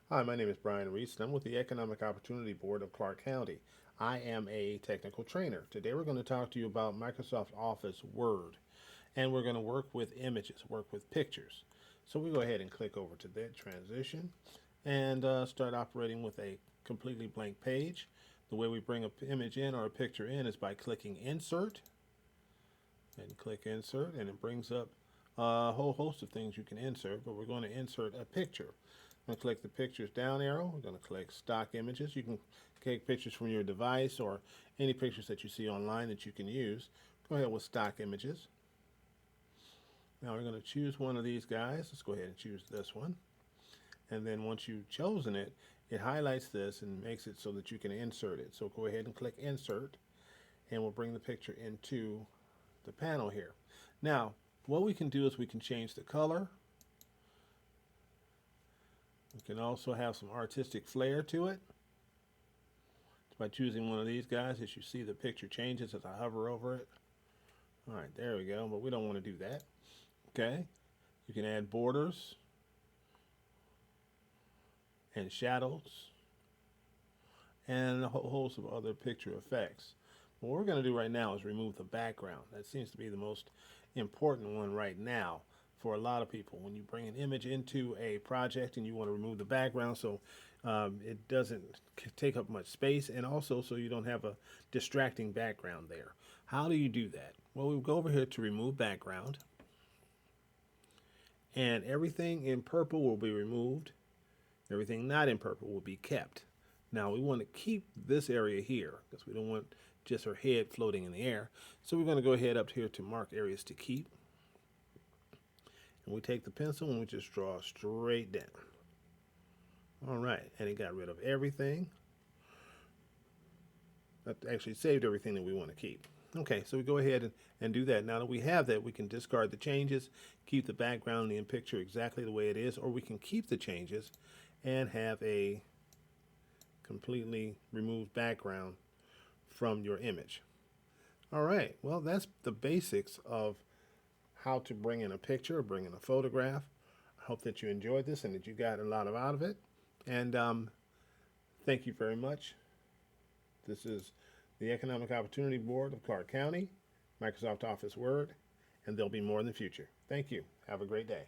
Hi, my name is Brian Reese, and I'm with the Economic Opportunity Board of Clark County. I am a technical trainer. Today we're going to talk to you about Microsoft Office Word, and we're going to work with images, work with pictures. So we go ahead and click over to that transition and start operating with a completely blank page. The way we bring an image in or a picture in is by clicking Insert, and click Insert, and it brings up a whole host of things you can insert, but we're going to insert a picture. I'm going to click the pictures down arrow. We're going to click stock images. You can take pictures from your device or any pictures that you see online that you can use. Go ahead with stock images. Now we're going to choose one of these guys. Let's go ahead and choose this one. And then once you've chosen it, it highlights this and makes it so that you can insert it. So go ahead and click insert, and we'll bring the picture into the panel here. Now, what we can do is we can change the color. We can also have some artistic flair to it by choosing one of these guys. As you see, the picture changes as I hover over it. All right, there we go, but we don't want to do that. Okay, you can add borders and shadows and a whole host of other picture effects. What we're going to do right now is remove the background. That seems to be the most important one right now for a lot of people. When you bring an image into a project and you want to remove the background so it doesn't take up much space, and also so you don't have a distracting background there. How do you do that? Well, we go over here to remove background, and everything in purple will be removed. Everything not in purple will be kept. Now we want to keep this area here because we don't want just her head floating in the air. So we're going to go ahead up here to mark areas to keep. And we take the pencil and we just draw straight down. All right, and it got rid of everything. That actually saved everything that we want to keep. Okay, so we go ahead and do that. Now that we have that, we can discard the changes, keep the background in the picture exactly the way it is, or we can keep the changes and have a completely removed background from your image. All right, well, that's the basics of how to bring in a picture or bring in a photograph. I hope that you enjoyed this and that you got a lot out of it. And thank you very much. This is the Economic Opportunity Board of Clark County, Microsoft Office Word, and there'll be more in the future. Thank you. Have a great day.